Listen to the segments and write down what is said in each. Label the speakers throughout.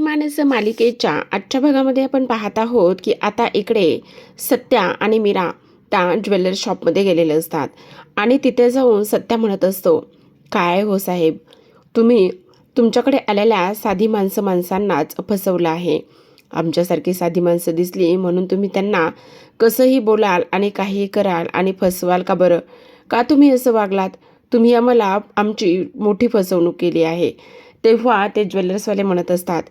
Speaker 1: अभिमानस मालिकेच्या आजच्या भागामध्ये आपण पाहत आहोत की आता इकडे सत्या आणि मीरा त्या ज्वेलर्स शॉपमध्ये गेलेले असतात आणि तिथे जाऊन सत्या म्हणत असतो, काय हो साहेब, तुम्ही तुमच्याकडे आलेल्या साधी माणसांनाच फसवलं आहे. आमच्यासारखी साधी माणसं दिसली म्हणून तुम्ही त्यांना कसंही बोलाल आणि काहीही कराल आणि फसवाल का बरं? का तुम्ही असं वागलात? तुम्ही आम्हाला आमची मोठी फसवणूक केली आहे. तेव्हा ते ज्वेलर्सवाले म्हणत असतात,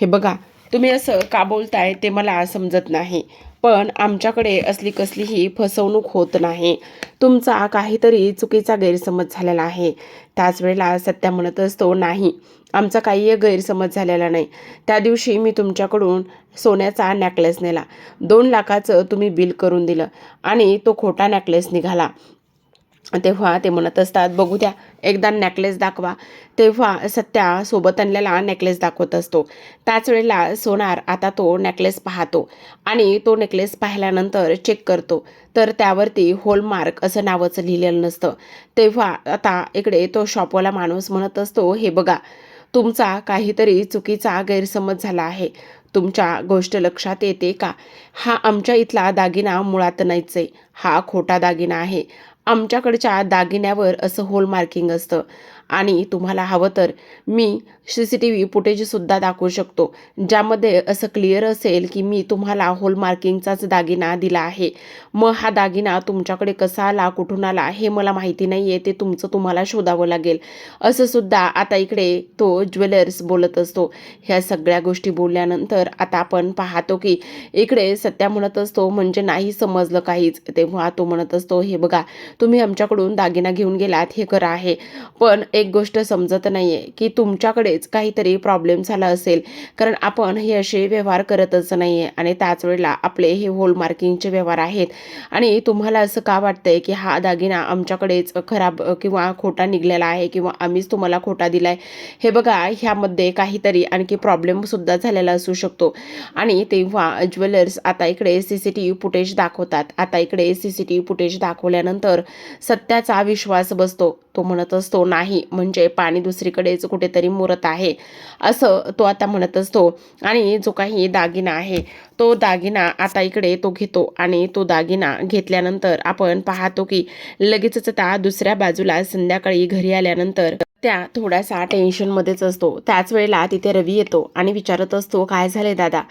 Speaker 1: हे बघा, तुम्ही असं का बोलताय ते मला समजत नाही, पण आमच्याकडे असली कसलीही फसवणूक होत नाही. तुमचा काहीतरी चुकीचा गैरसमज झालेला आहे. त्याच वेळेला सत्या म्हणत असतो, नाही, आमचा काही गैरसमज झालेला नाही. त्या दिवशी मी तुमच्याकडून सोन्याचा नेकलेस नेला. 2 लाखाचं तुम्ही बिल करून दिलं आणि तो खोटा नेकलेस निघाला. तेव्हा ते म्हणत असतात, बघू द्या, एकदा नेकलेस दाखवा. तेव्हा सत्या सोबत आणलेला नेकलेस दाखवत असतो. त्याच वेळेला सोनार आता तो नेकलेस पाहतो आणि तो नेकलेस पाहिल्यानंतर चेक करतो, तर त्यावरती हॉलमार्क असं नावाचं लिहिलेलं नसतं. तेव्हा आता इकडे तो शॉपवाला माणूस म्हणत असतो, हे बघा, तुमचा काहीतरी चुकीचा गैरसमज झाला आहे. तुमच्या गोष्ट लक्षात येते का? हा आमच्या इथला दागिना मुळात नाहीच आहे. हा खोटा दागिना आहे. आमच्याकडच्या दागिन्यावर असं हॉलमार्किंग असतं आणि तुम्हाला हवं तर मी CCTV फुटेजसुद्धा दाखवू शकतो, ज्यामध्ये असं क्लिअर असेल की मी तुम्हाला हॉलमार्किंगचाच दागिना दिला आहे. मग हा दागिना तुमच्याकडे कसा आला, कुठून आला हे मला माहिती नाही आहे, ते तुमचं तुम्हाला शोधावं लागेल, असं सुद्धा आता इकडे तो ज्वेलर्स बोलत असतो. ह्या सगळ्या गोष्टी बोलल्यानंतर आता आपण पाहतो की इकडे सत्या म्हणत असतो, म्हणजे नाही समजलं काहीच. तेव्हा तो म्हणत असतो, हे बघा, तुम्ही आमच्याकडून दागिना घेऊन गेलात हे खरं आहे, पण एक गोष्ट समजत नाहीये की तुमच्याकडेच काहीतरी प्रॉब्लेम झाला असेल, कारण आपण हे असे व्यवहार करतच नाहीये आणि त्याच वेळेला आपले हे हॉलमार्किंगचे व्यवहार आहेत आणि तुम्हाला असं का वाटतंय की हा दागिना आमच्याकडेच खराब किंवा खोटा निघलेला आहे किंवा आम्हीच तुम्हाला खोटा दिलाय. हे बघा, ह्यामध्ये काहीतरी आणखी प्रॉब्लेम सुद्धा झालेला असू शकतो. आणि तेव्हा ज्वेलर्स आता इकडे CCTV फुटेज दाखवतात. आता इकडे CCTV फुटेज दाखवल्यानंतर सत्याचा विश्वास बसतो. तो म्हणत असतो, नाही, म्हणजे पाणी दुसरीकडेच कुठेतरी मुरत आहे, असं तो आता म्हणत असतो. आणि जो काही दागिना आहे तो दागिना आता इकडे तो घेतो आणि तो दागिना घेतल्यानंतर आपण पाहतो की लगेचच त्या दुसऱ्या बाजूला संध्याकाळी घरी आल्यानंतर त्या थोडासा टेन्शनमध्येच असतो. त्याच वेळेला तिथे रवी येतो आणि विचारत असतो, काय झाले दादा?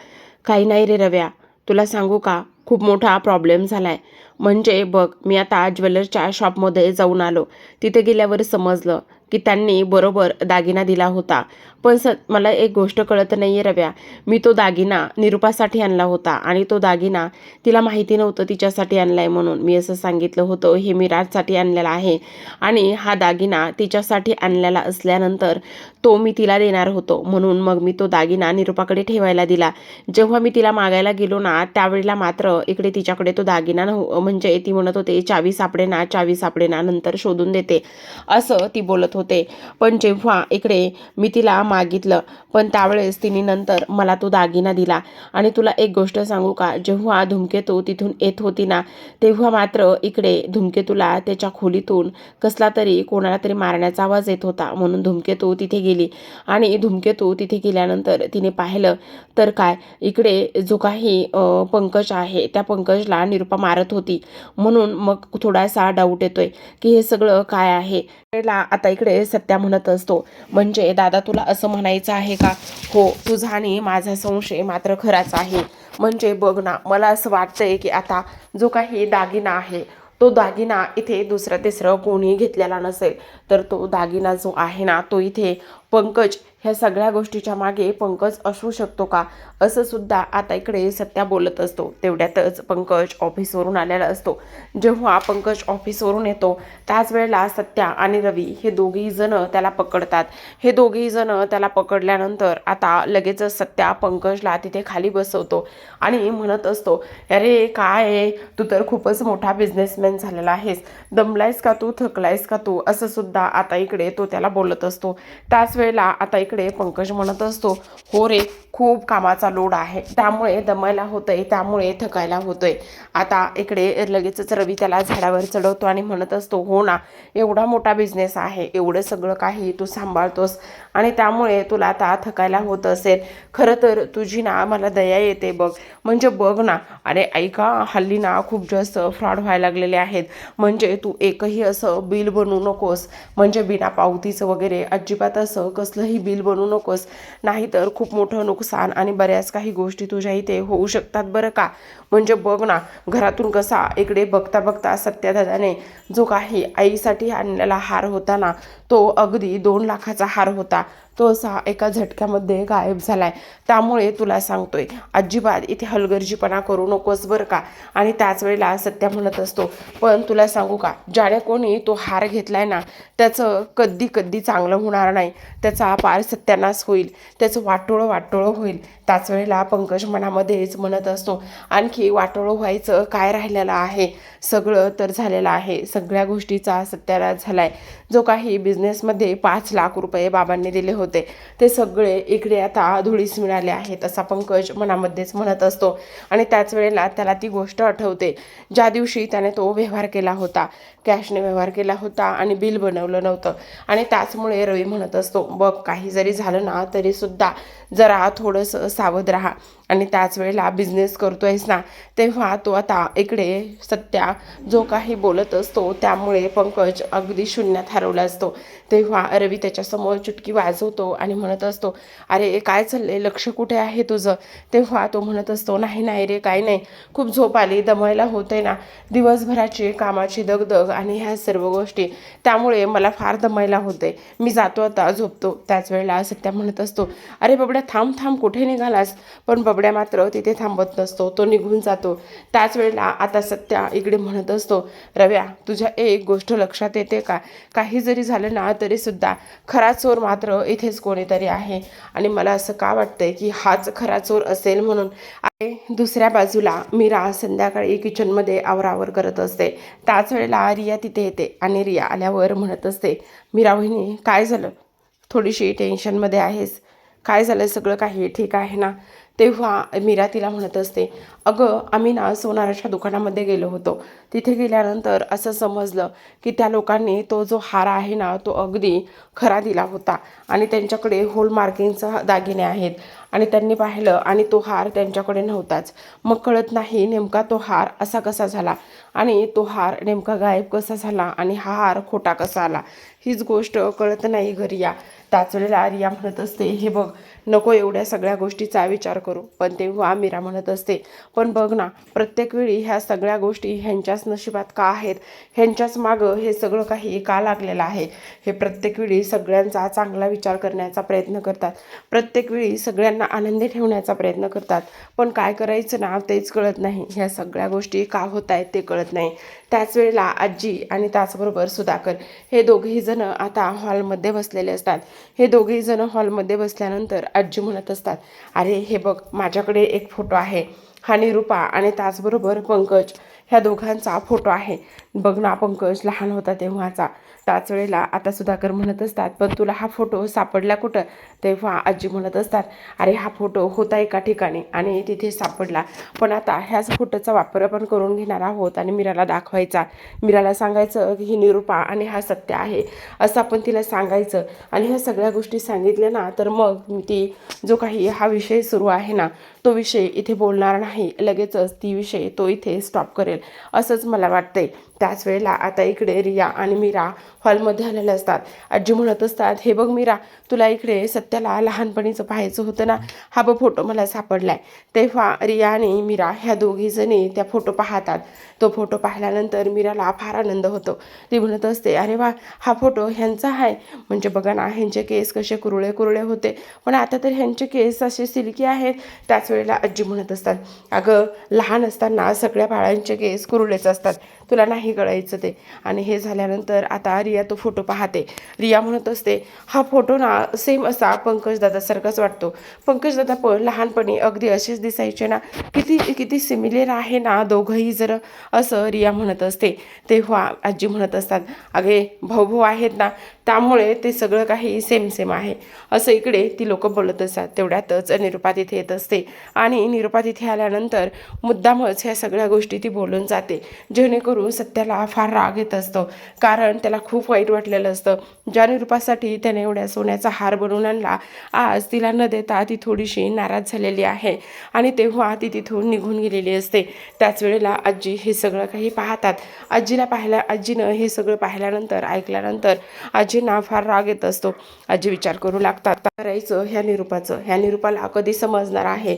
Speaker 1: काही नाही रे रव्या, तुला सांगू का, खूप मोठा प्रॉब्लेम झालाय. म्हणजे बघ, मी आता ज्वेलर्सच्या शॉपमध्ये जाऊन आलो. तिथे गेल्यावर समजलं की त्यांनी बरोबर दागिना दिला होता. पण मला एक गोष्ट कळत नाहीये रव्या, मी तो दागिना निरुपासाठी आणला होता आणि तो दागिना तिला माहिती नव्हतं तिच्यासाठी आणलाय म्हणून. मी असं सांगितलं होतं, हे मी राजसाठी आणलेला आहे आणि हा दागिना तिच्यासाठी आणलेला असल्यानंतर तो मी तिला देणार होतो, म्हणून मग मी तो दागिना निरुपाकडे ठेवायला दिला. जेव्हा मी तिला मागायला गेलो ना, त्यावेळेला मात्र इकडे तिच्याकडे तो दागिना म्हणजे ती म्हणत होते, चावी सापडेना, चावी सापडेना, नंतर शोधून देते, असं ती बोलत होते. पण जेव्हा इकडे मी तिला मागितलं, पण त्यावेळेस तिने नंतर मला तो दागिना दिला. आणि तुला एक गोष्ट सांगू का, जेव्हा धूमकेतू तिथून येत होती ना, तेव्हा मात्र इकडे धूमकेतूला त्याच्या खोलीतून कसला तरी कोणाला तरी मारण्याचा आवाज येत होता, म्हणून धूमकेतू तिथे गेली. आणि धूमकेतू तिथे गेल्यानंतर तिने पाहिलं तर काय, इकडे जो काही पंकज आहे त्या पंकजला निरुपा मारत होती. म्हणून मग थोडासा डाऊट येतोय की हे सगळं काय आहे. आता इकडे सत्या म्हणत असतो, म्हणजे दादा तुला असं म्हणायचं आहे का? हो, तुझा आणि माझा संशय मात्र खराच आहे. म्हणजे बघ ना, मला असं वाटतंय की आता जो काही दागिना आहे तो दागिना इथे दुसरं तिसरं कोणी घेतलेला नसेल, तर तो दागिना जो आहे ना, तो इथे पंकज, ह्या सगळ्या गोष्टीच्या मागे पंकज असू शकतो का, असं सुद्धा आता इकडे सत्या बोलत असतो. तेवढ्यातच पंकज ऑफिसवरून आलेला असतो. जेव्हा पंकज ऑफिसवरून येतो त्याच वेळेला सत्या आणि रवी हे दोघेही जण त्याला पकडतात. हे दोघेही जण त्याला पकडल्यानंतर आता लगेचच सत्या पंकजला तिथे खाली बसवतो आणि म्हणत असतो, अरे काय आहे, तू तर खूपच मोठा बिझनेसमॅन झालेला आहेस, दमलायस का तू, थकलायस का तू, असं सुद्धा आता इकडे तो त्याला बोलत असतो. त्याच वेळेला आता इकडे पंकज म्हणत असतो, हो रे, खूप कामाचा लोड आहे, त्यामुळे दमायला होतंय, त्यामुळे थकायला होतोय. आता इकडे लगेचच रवी त्याला झाडावर चढवतो आणि म्हणत असतो, हो ना, एवढा मोठा बिझनेस आहे, एवढं सगळं काही तू सांभाळतोस आणि त्यामुळे तुला आता थकायला होत असेल. खरं तर तुझी ना मला दया येते बघ. म्हणजे बघ ना, अरे ऐका, हल्ली ना खूप जास्त फ्रॉड व्हायला लागलेले आहेत. म्हणजे तू एकही असं बिल बनवू नकोस, म्हणजे बिना पावतीचं वगैरे अजिबात असं कसलंही बिल बनवू नकोस, नाहीतर खूप मोठं नुकसान आणि बऱ्याच काही गोष्टी तुझ्या इथे होऊ शकतात बरं का. म्हणजे बघ ना, घरातून कसा इकडे बघता बघता सत्यादादाने जो काही आईसाठी आणलेला हार होता ना, तो अगदी 2 लाखाचा हार होता, तो असा एका झटक्यामध्ये गायब झालाय. त्यामुळे तुला सांगतोय, अजिबात इथे हलगर्जीपणा करू नकोस बरं का. आणि त्याच वेळेला सत्या म्हणत असतो, पण तुला सांगू का, ज्याने कोणी तो हार घेतलाय ना, त्याचं कधी कधी चांगलं होणार नाही, त्याचा पार सत्यानाश होईल, त्याचं वाटोळं होईल. त्याच वेळेला पंकज मनामध्येच म्हणत असतो, आणखी वाटोळं व्हायचं काय राहिलेलं आहे, सगळं तर झालेलं आहे, सगळ्या गोष्टीचा सत्यानाश झालाय. जो काही बिझनेसमध्ये 5 लाख रुपये बाबांनी दिले होते, ते सगळे इकडे आता धुळीस मिळाले आहेत, असा पंकज मनामध्येच म्हणत असतो. आणि त्याच वेळेला त्याला ती गोष्ट आठवते, ज्या दिवशी त्याने तो व्यवहार केला होता, कॅशने व्यवहार केला होता आणि बिल बनवलं नव्हतं. आणि त्याचमुळे रवी म्हणत असतो, बघ, काही जरी झालं ना तरीसुद्धा जरा थोडंसं सावध राहा. आणि त्याच वेळेला बिझनेस करतोयस ना, तेव्हा तो आता इकडे सत्या जो काही बोलत असतो त्यामुळे पंकज अगदी शून्यात हरवला असतो. तेव्हा रवी त्याच्यासमोर चुटकी वाजवतो आणि म्हणत असतो, अरे काय चाललंय, लक्ष कुठे आहे तुझं. तेव्हा तो म्हणत असतो, नाही नाही रे, काय नाही, खूप झोप आली, दमायला होतंय ना, दिवसभराची कामाची दगदग आणि ह्या सर्व गोष्टी, त्यामुळे मला फार दमायला होते, मी जातो आता, झोपतो. त्याच वेळेला सत्या म्हणत असतो, अरे बबड्या, थांब थांब, कुठे निघालास. पण बबड्या मात्र तिथे थांबत नसतो, तो निघून जातो. त्याच वेळेला आता सत्या इकडे म्हणत असतो, रव्या, तुझ्या एक गोष्ट लक्षात येते का, काही जरी झालं ना तरीसुद्धा खरा चोर मात्र इथेच कोणीतरी आहे. आणि मला असं का वाटतंय की हाच खरा चोर असेल म्हणून. दुसऱ्या बाजूला मीरा संध्याकाळी किचनमध्ये आवरावर करत असते. त्याच वेळेला रिया तिथे येते आणि रिया आल्यावर म्हणत असते, मीरा वहिनी, काय झालं, थोडीशी टेन्शनमध्ये आहेस, काय झालं, सगळं काही ठीक आहे ना. तेव्हा मीरा तिला म्हणत असते, अगं, आम्ही ना सोनाराच्या दुकानामध्ये गेलो होतो, तिथे गेल्यानंतर असं समजलं की त्या लोकांनी तो जो हार आहे ना, तो अगदी खरा दिला होता आणि त्यांच्याकडे होलमार्किंगचा दागिने आहेत. आणि त्यांनी पाहिलं आणि तो हार त्यांच्याकडे नव्हताच. मग कळत नाही नेमका तो हार असा कसा झाला आणि तो हार नेमका गायब कसा झाला आणि हा हार खोटा कसा आला, हीच गोष्ट कळत नाही घरिया. त्याच वेळेला रिया म्हणत असते, हे बघ, नको एवढ्या सगळ्या गोष्टीचा विचार करू. पण तेव्हा मीरा म्हणत असते, पण बघ ना, प्रत्येक वेळी ह्या सगळ्या गोष्टी ह्यांच्याच नशिबात का आहेत, ह्यांच्याच मागं हे सगळं काही का लागलेलं आहे. हे प्रत्येक वेळी सगळ्यांचा चांगला विचार करण्याचा प्रयत्न करतात, प्रत्येक वेळी सगळ्यांना आनंदी ठेवण्याचा प्रयत्न करतात, पण काय करायचं ना तेच कळत नाही, ह्या सगळ्या गोष्टी का होत आहेत ते कळत नाही. त्याच वेळेला आजी आणि त्याचबरोबर सुधाकर हे दोघेही जण आता हॉलमध्ये बसलेले असतात. हे दोघेही जण हॉलमध्ये बसल्यानंतर आजी म्हणत असतात, अरे हे बघ, माझ्याकडे एक फोटो आहे, हा निरूपा आणि त्याचबरोबर पंकज ह्या दोघांचा फोटो आहे. बघ ना, पंकज लहान होता तेव्हाचा. त्याच वेळेला आता सुधाकर म्हणत असतात, पण तुला हा फोटो सापडला कुठं. तेव्हा आजी म्हणत असतात, अरे हा फोटो होता एका ठिकाणी आणि तिथे सापडला, पण आता ह्याच फोटोचा वापर आपण करून घेणार आहोत आणि मीराला दाखवायचा. मीराला सांगायचं की ही निरूपा आणि हा सत्य आहे, असं आपण तिला सांगायचं. आणि ह्या सगळ्या गोष्टी सांगितल्या ना, तर मग ती जो काही हा विषय सुरू आहे ना, तो विषय इथे बोलणार नाही, लगेचच ती विषय तो इथे स्टॉप करेल, असंच मला वाटतंय. त्याच वेळेला आता इकडे रिया आणि मीरा हॉलमध्ये आलेले असतात. आजी म्हणत असतात, हे बघ मीरा, तुला इकडे सत्याला लहानपणीचं पाहायचं होतं ना, हा बघ फोटो मला सापडलाय. तेव्हा रिया आणि मीरा ह्या दोघीजणी त्या फोटो पाहतात. तो फोटो पाहिल्यानंतर मीराला फार आनंद होतो. ती म्हणत असते, अरे वा, हा फोटो ह्यांचा आहे. म्हणजे बघा ना, ह्यांचे केस कसे कुरळे कुरळे होते, पण आता तर ह्यांचे केस असे सिल्की आहेत. त्याच वेळेला आजी म्हणत असतात, अगं, लहान असताना सगळ्या बाळांचे केस कुरळेच असतात, तुला नाही कळायचं ते. आणि हे झाल्यानंतर आता रिया तो फोटो पाहते. रिया म्हणत असते, हा फोटो ना सेम असा पंकजदादासारखाच वाटतो. पंकजदादा पण लहानपणी अगदी असेच दिसायचे ना, किती किती सिमिलर आहे ना दोघंही जर, असं रिया म्हणत असते. तेव्हा आजी म्हणत असतात, अगे, भाऊ भाऊ आहेत ना, त्यामुळे ते सगळं काही सेम सेम आहे असं इकडे ती लोक बोलत असतात. तेवढ्यातच निरुपा तिथे येत असते आणि निरुपा तिथे आल्यानंतर मुद्दामच ह्या सगळ्या गोष्टी ती बोलून जाते, जेणेकरून सत्याला फार राग येत असतो. कारण त्याला खूप वाईट वाटलेलं असतं. ज्या निरुपासाठी त्याने एवढ्या सोन्याचा हार बनवून आणला, आज तिला न देता ती थोडीशी नाराज झालेली आहे आणि तेव्हा ती तिथून निघून गेलेली असते. त्याच वेळेला आजी हे सगळं काही पाहतात. आजीनं हे सगळं पाहिल्यानंतर ऐकल्यानंतर आजींना फार राग येत असतो. आजी विचार करू लागतात, करायचं ह्या निरुपाला कधी समजणार आहे.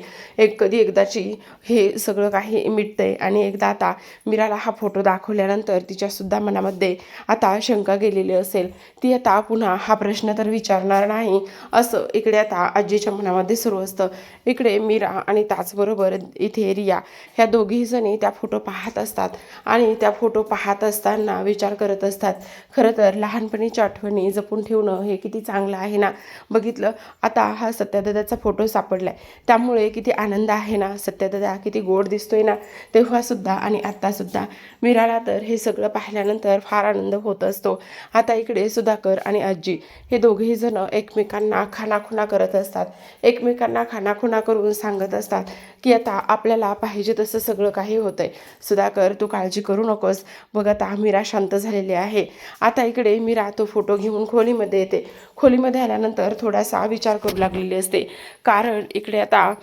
Speaker 1: कधी एकदाची हे सगळं काही मिटतंय आणि एकदा आता मीराला हा फोटो दाखवल्यानंतर तिच्यासुद्धा मनामध्ये आता शंका गेलेली असेल. ती आता पुन्हा हा प्रश्न तर विचारणार नाही असं इकडे आता आजीच्या मनामध्ये सुरू असतं. इकडे मीरा आणि त्याचबरोबर इथे रिया ह्या दोघीही जणी त्या फोटो पाहत असतात आणि त्या फोटो पाहत असताना विचार करत असतात, खरं तर लहानपणीच्या आठवणी जपून ठेवणं हे किती चांगलं आहे ना. बघितलं, आता हा सत्यादादाचा फोटो सापडलाय, त्यामुळे किती आनंद आहे ना. सत्यादादा किती गोड दिसतोय ना तेव्हासुद्धा आणि आत्तासुद्धा. मीराला तर हे सगळं पाहिल्यानंतर फार आनंद होत असतो. आता इकडे सुधाकर आणि आजी हे दोघेही जण एकमेकांना खाणाखुणा करत असतात. एकमेकांना खाणाखुणा करून सांगत असतात की आता आपल्याला पाहिजे तसं सगळं काही होतंय. सुधाकर, तू काळजी करू नकोस. बघ आता मीरा शांत झालेली आहे. आता इकडे मीरा तो फोटो घेऊन खोलीमध्ये येते. खोलीमध्ये आल्यानंतर थोडासा विचार करू लागलेली असते, कारण इकडे आता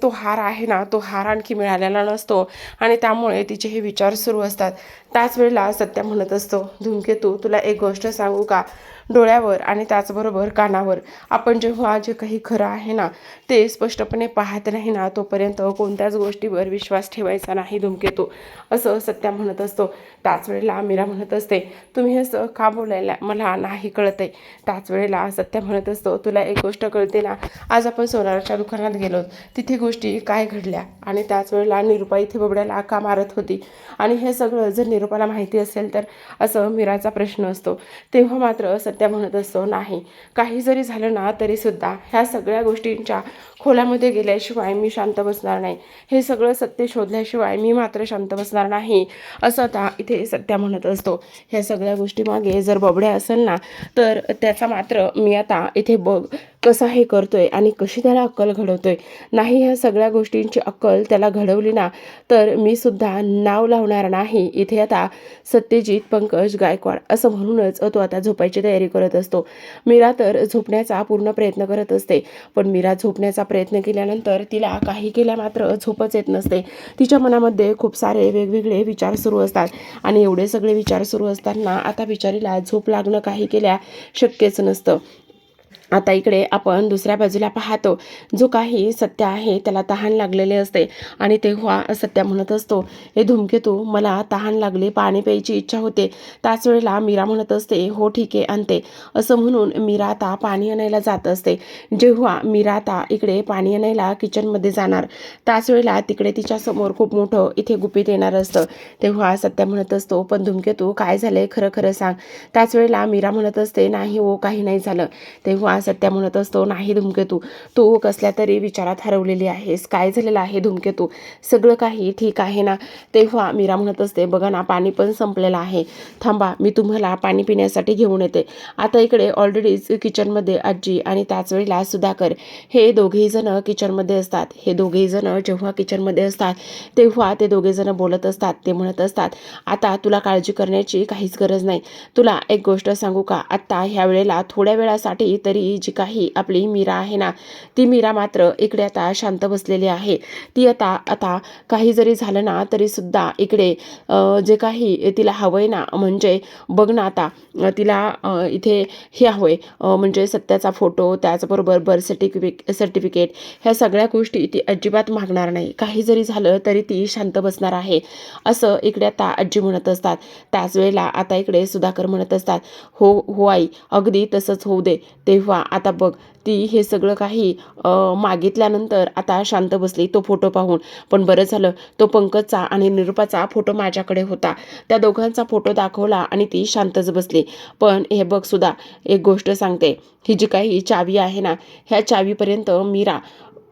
Speaker 1: तो हार आहे ना, तो हार आणखी मिळालेला नसतो आणि त्यामुळे तिचे हे विचार सुरू असतात. त्याच वेळेला सत्या म्हणत असतो, धूमकेतू, तुला एक गोष्ट सांगू का? डोळ्यावर आणि त्याचबरोबर कानावर आपण जेव्हा जे काही खरं आहे ना ते स्पष्टपणे पाहत नाही ना, तोपर्यंत कोणत्याच गोष्टीवर विश्वास ठेवायचा नाही धूमकेतू, असं सत्या म्हणत असतो. त्याच वेळेला मीरा म्हणत असते, तुम्ही असं का बोलायला मला नाही कळत आहे. त्याच वेळेला सत्या म्हणत असतो, तुला एक गोष्ट कळते ना, आज आपण सोनाराच्या दुकानात गेलो, तिथे गोष्टी काय घडल्या आणि त्याच वेळेला निरुपा इथे बबड्याला का मारत होती आणि हे सगळं जर निरुपाला माहिती असेल तर, असं मीराचा प्रश्न असतो. तेव्हा मात्र सत्या म्हणत असतो, नाही, काही जरी झालं ना तरीसुद्धा ह्या सगळ्या गोष्टींच्या खोलामध्ये गेल्याशिवाय मी शांत बसणार नाही. हे सगळं सत्य शोधल्याशिवाय मी मात्र शांत बसणार नाही, असं आता इथे सत्या म्हणत असतो. ह्या सगळ्या गोष्टीमागे जर बबड्या असेल ना तर त्याचा मात्र मी आता इथे बघ कसा हे करतोय आणि कशी त्याला अक्कल घडवतोय. नाही, ह्या सगळ्या गोष्टींची अक्कल त्याला घडवली ना तर मी सुद्धा नाव लावणार नाही. इथे आता सत्यजित पंकज गायकवाड असं म्हणूनच तो आता झोपायची तयारी करत असतो. मीरा तर झोपण्याचा पूर्ण प्रयत्न करत असते, पण मीरा झोपण्याचा प्रयत्न केल्यानंतर तिला काही केल्या मात्र झोपच येत नसते. तिच्या मनामध्ये खूप सारे वेगवेगळे विचार सुरू असतात आणि एवढे सगळे विचार सुरू असताना आता बिचारीला झोप लागणं काही केल्या शक्यच नसतं. आता इकडे आपण दुसऱ्या बाजूला पाहतो, जो काही सत्य आहे त्याला तहान लागलेले असते आणि तेव्हा सत्य म्हणत असतो, हे धूमकेतू, मला तहान लागली, पाणी प्यायची इच्छा होते. त्याच वेळेला मीरा म्हणत असते, हो ठीक आहे, आणते, असं म्हणून मीरा आता पाणी आणायला जात असते. जेव्हा मीरा आता इकडे पाणी आणायला किचनमध्ये जाणार त्याच वेळेला तिकडे तिच्यासमोर खूप मोठं इथे गुपित येणार असतं. तेव्हा सत्य म्हणत असतो, पण धूमकेतू, काय झालंय, खरं खरं सांग. त्याच वेळेला मीरा म्हणत असते, नाही हो, काही नाही झालं. तेव्हा सत्या म्हणत असतो, नाही धूमकेतू, तू कसल्या तरी विचारात हरवलेली आहेस. काय झालेलं आहे धूमकेतू, सगळं काही ठीक आहे ना? तेव्हा मीरा म्हणत असते, बघा ना, पाणी पण संपलेलं आहे, थांबा, मी तुम्हाला पाणी पिण्यासाठी घेऊन येते. आता इकडे ऑलरेडीच किचनमध्ये आजी आणि त्याच वेळेला सुधाकर हे दोघेही जण किचनमध्ये असतात. हे दोघेही जण जेव्हा किचनमध्ये असतात तेव्हा ते दोघे जण बोलत असतात. ते म्हणत असतात, आता तुला काळजी करण्याची काहीच गरज नाही. तुला एक गोष्ट सांगू का, आत्ता ह्या वेळेला थोड्या वेळासाठी तरी जी काही आपली मीरा आहे ना, ती मीरा मात्र इकडे आता शांत बसलेली आहे. ती आता काही जरी झालं ना तरी सुद्धा इकडे जे काही तिला हवंय ना, म्हणजे बघ ना, आता तिला इथे हे हवंय, म्हणजे सत्याचा फोटो, त्याचबरोबर बर्थ सर्टिफिकेट, ह्या सगळ्या गोष्टी ती अजिबात मागणार नाही. काही जरी झालं तरी ती शांत बसणार आहे, असं इकडे आता आजी म्हणत असतात. त्याच वेळेला आता इकडे सुधाकर म्हणत असतात, हो हो आई, अगदी तसंच होऊ दे. तेव्हा आता बघ, ती हे सगळं काही मागितल्यानंतर आता शांत बसली तो फोटो पाहून. पण बरं झालं, तो पंकजचा आणि निरुपाचा फोटो माझ्याकडे होता, त्या दोघांचा फोटो दाखवला आणि ती शांतच बसली. पण हे बघ सुद्धा, एक गोष्ट सांगते, ही जी काही चावी आहे ना, ह्या चावीपर्यंत मीरा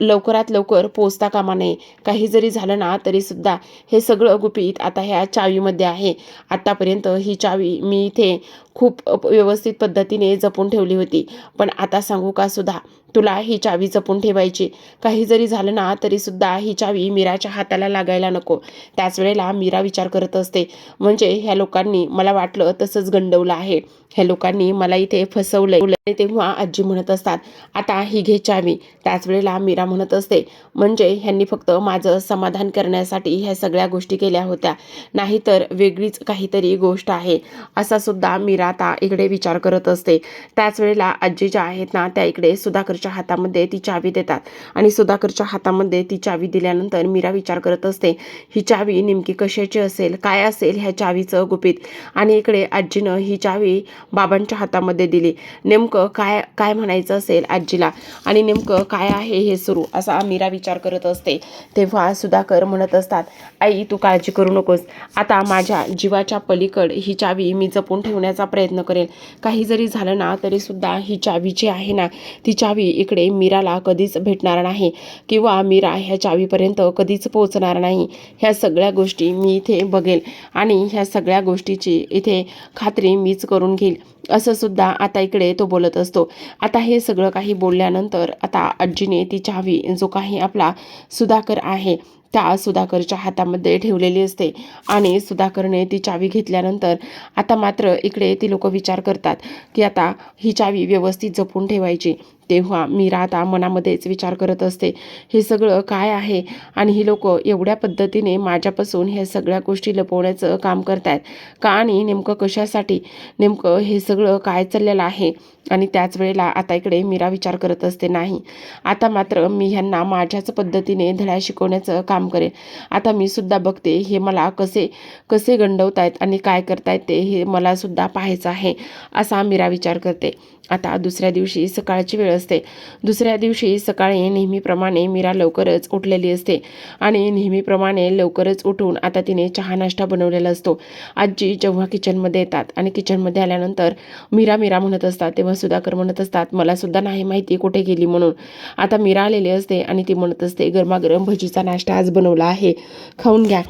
Speaker 1: लवकरात लवकर पोचता कामा नये. काही जरी झालं ना तरी सुद्धा हे सगळं गुपित आता ह्या चावीमध्ये आहे. आतापर्यंत ही चावी मी इथे खूप व्यवस्थित पद्धतीने जपून ठेवली होती. पण आता सांगू का सुधा, तुला ही चावी जपून ठेवायची. काही जरी झालं ना तरीसुद्धा ही चावी मीराच्या हाताला लागायला नको. त्याच वेळेला मीरा विचार करत असते, म्हणजे ह्या लोकांनी मला वाटलं तसंच गंडवलं आहे, ह्या लोकांनी मला इथे फसवलंय. आणि तेव्हा आजी म्हणत असतात, आता ही घे चावी. त्याच वेळेला मीरा म्हणत असते, म्हणजे ह्यांनी फक्त माझं समाधान करण्यासाठी ह्या सगळ्या गोष्टी केल्या होत्या, नाहीतर वेगळीच काहीतरी गोष्ट आहे, असा सुद्धा मीरा आता इकडे विचार करत असते. त्याच वेळेला आजी ज्या आहेत ना त्या इकडे सुधाकरच्या हातामध्ये ती चावी देतात आणि सुधाकरच्या हातामध्ये ती चावी दिल्यानंतर मीरा विचार करत असते, ही चावी नेमकी कशाची असेल, काय असेल ह्या चावीचं गुपित. आणि इकडे आजीनं ही चावी बाबांच्या हातामध्ये दिली. नेमकं काय काय म्हणायचं असेल आजीला आणि नेमकं काय आहे हे सुरू, असा मीरा विचार करत असते. तेव्हा सुधाकर म्हणत असतात, आई तू काळजी करू नकोस, आता माझ्या जीवाच्या पलीकड ही चावी मी जपून ठेवण्याचा प्रयत्न करेन. काही जरी झालं ना तरी सुद्धा ही चावी जी आहे ना ती चावी इकडे मीराला कधीच भेटणार नाही किंवा मीरा ह्या चावीपर्यंत कधीच पोहोचणार नाही. ह्या सगळ्या गोष्टी मी इथे बघेल आणि ह्या सगळ्या गोष्टीची इथे खात्री मीच करून घेईल, असं सुद्धा आता इकडे तो बोलत असतो. आता हे सगळं काही बोलल्यानंतर आता आजीने ती चावी जो काही आपला सुधाकर आहे त्या सुधाकरच्या हातामध्ये ठेवलेली असते आणि सुधाकरने ती चावी घेतल्यानंतर आता मात्र इकडे ती लोक विचार करतात की आता ही चावी व्यवस्थित जपून ठेवायची. तेव्हा मीरा आता मनामध्येच विचार करत असते, हे सगळं काय आहे आणि ही लोक एवढ्या पद्धतीने माझ्यापासून ह्या सगळ्या गोष्टी लपवण्याचं काम करतायत का आणि नेमकं कशासाठी, नेमकं हे सगळं काय चाललेलं आहे. आणि त्याच वेळेला आता इकडे मीरा विचार करत असते, नाही आता मात्र मी ह्यांना माझ्याच पद्धतीने धडा शिकवण्याचं काम करेन. आता मी सुद्धा बघते हे मला कसे कसे गंडवतायत आणि काय करतायत ते हे मला सुद्धा पाहायचं आहे, असा मीरा विचार करते. आता दुसऱ्या दिवशी सकाळची वेळ असते. दुसऱ्या दिवशी सकाळी नेहमीप्रमाणे मीरा लवकरच उठलेली असते आणि नेहमीप्रमाणे लवकरच उठून आता तिने चहा नाश्ता बनवलेला असतो. आजी जेव्हा किचनमध्ये येतात आणि किचनमध्ये आल्यानंतर मीरा मीरा म्हणत असतात तेव्हा सुधाकर म्हणत असतात, मला सुद्धा नाही माहिती कुठे गेली म्हणून. आता मीरा आलेली असते आणि ती म्हणत असते, गरमागरम भजीचा नाश्ता आज बनवला आहे, खाऊन घ्या.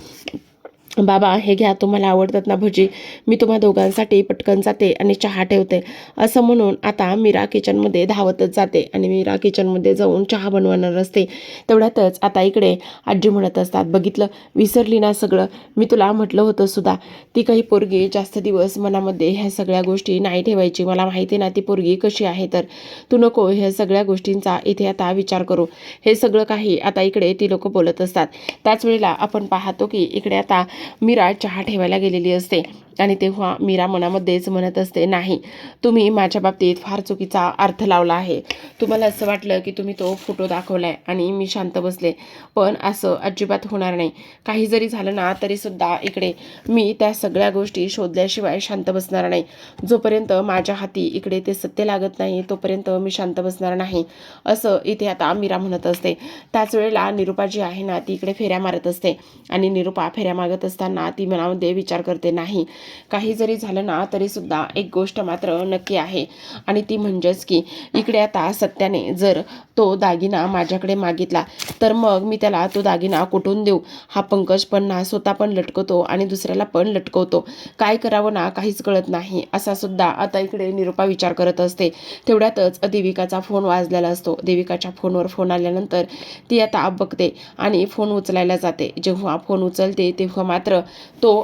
Speaker 1: बाबा हे घ्या, तुम्हाला आवडतात ना भजी, मी तुम्हा दोघांसाठी पटकन जाते आणि चहा ठेवते, असं म्हणून आता मीरा किचनमध्ये धावतच जाते आणि मीरा किचनमध्ये जाऊन चहा बनवणार असते. तेवढ्यातच आता इकडे आजी म्हणत असतात, बघितलं विसरली ना सगळं, मी तुला म्हटलं होतं सुद्धा, ती काही पोरगी जास्त दिवस मनामध्ये ह्या सगळ्या गोष्टी नाही ठेवायची, मला माहिती ना ती पोरगी कशी आहे, तर तू नको ह्या सगळ्या गोष्टींचा इथे आता विचार करू. हे सगळं काही आता इकडे ती लोक बोलत असतात. त्याच वेळेला आपण पाहतो की इकडे आता मीरा चहा ठेवायला गेलेली असते आणि तेव्हा मीरा मनामध्येच म्हणत असते, नाही तुम्ही माझ्या बाबतीत फार चुकीचा अर्थ लावला आहे. तुम्हाला असं वाटलं की तुम्ही तो फोटो दाखवलाय आणि मी शांत बसले, पण असं अजिबात होणार नाही. काही जरी झालं ना तरीसुद्धा इकडे मी त्या सगळ्या गोष्टी शोधल्याशिवाय शांत बसणार नाही. जोपर्यंत माझ्या हाती इकडे ते सत्य लागत नाही तोपर्यंत मी शांत बसणार नाही, असं इथे आता मीरा म्हणत असते. त्याच वेळेला निरुपा जी आहे ना ती इकडे फेऱ्या मारत असते आणि निरुपा फेऱ्या मागत असताना ती मनामध्ये विचार करते, नाही काही जरी झालं ना तरीसुद्धा एक गोष्ट मात्र नक्की आहे आणि ती म्हणजेच की इकडे आता सत्याने जर तो दागिना माझ्याकडे मागितला तर मग मी त्याला तो दागिना कुठून देऊ. हा पंकज पण ना स्वतः पण लटकवतो आणि दुसऱ्याला पण लटकवतो, काय करावं ना काहीच कळत नाही, असा सुद्धा आता इकडे निरुपा विचार करत असते. तेवढ्यातच देविकाचा फोन वाजलेला असतो. देविकाच्या फोनवर फोन आल्यानंतर ती आता बघते आणि फोन उचलायला जाते. जेव्हा फोन उचलते तेव्हा मात्र तो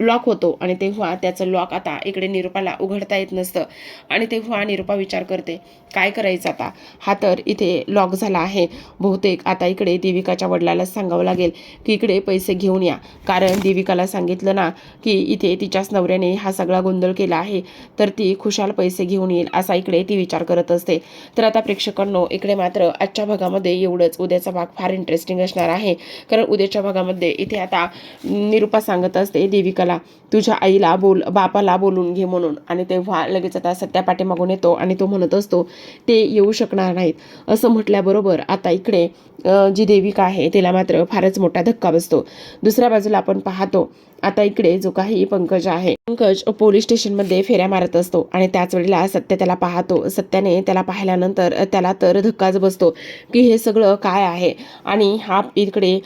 Speaker 1: लॉक होतो आणि तेव्हा त्याचं लॉक आता इकडे निरुपाला उघडता येत नसतं आणि तेव्हा निरुपा विचार करते, काय करायचं आता, हा तर इथे लॉक झाला आहे. बहुतेक आता इकडे देविकाच्या वडिलालाच सांगावं लागेल की इकडे पैसे घेऊन या, कारण देविकाला सांगितलं ना की इथे तिच्याच नवऱ्याने हा सगळा गोंधळ केला आहे तर ती खुशाल पैसे घेऊन येईल, असा इकडे ती विचार करत असते. तर आता प्रेक्षकांनो इकडे मात्र आजच्या भागामध्ये एवढंच. उद्याचा भाग फार इंटरेस्टिंग असणार आहे, कारण उद्याच्या भागामध्ये इथे आता निरुपा सांगत असते देविका तुझ्या आईला बापाला बोलून घे म्हणून, आणि तेव्हा लगेच आता सत्या पाठीमागून येतो आणि तो म्हणत असतो ते येऊ शकणार नाहीत. असं म्हटल्याबरोबर आता इकडे जी देविका आहे तिला मात्र फारच मोठा धक्का बसतो. दुसऱ्या बाजूला आपण पाहतो आता इकडे जो काही पंकज आहे, पंकज पोलीस स्टेशनमध्ये फेऱ्या मारत असतो आणि त्याच वेळेला सत्य त्याला पाहतो. सत्याने त्याला पाहिल्यानंतर त्याला तर धक्काच बसतो की हे सगळं काय आहे आणि हा इकडे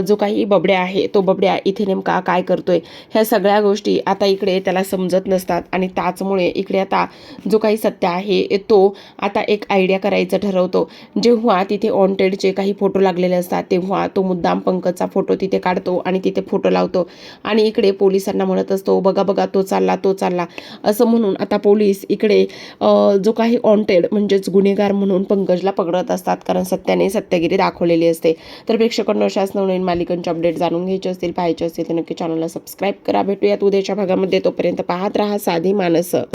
Speaker 1: जो काही बबड्या आहे तो बबड्या इथे नेमका काय करतोय. ह्या सगळ्या गोष्टी आता इकडे त्याला समजत नसतात आणि त्याचमुळे इकडे आता जो काही सत्य आहे तो आता एक आयडिया करायचं ठरवतो. जेव्हा तिथे वॉन्टेडचे काही फोटो लागलेले असतात तेव्हा तो मुद्दाम पंकजचा फोटो तिथे काढतो आणि तिथे फोटो लावतो आणि इकडे पोलिसांना म्हणत असतो, बघा बघा तो चालला असं म्हणून आता पोलीस इकडे जो काही वॉन्टेड म्हणजेच गुन्हेगार म्हणून पंकजला पकडत असतात, कारण सत्याने सत्यागिरी दाखवलेली असते. तर प्रेक्षकांना अशाच नवनवीन मालिकांचे अपडेट जाणून घ्यायचे असतील, पाहायचे असतील तर नक्की चॅनलला सबस्क्राईब करा. भेटूयात उद्याच्या भागामध्ये. तोपर्यंत पाहत राहा साधी माणसं.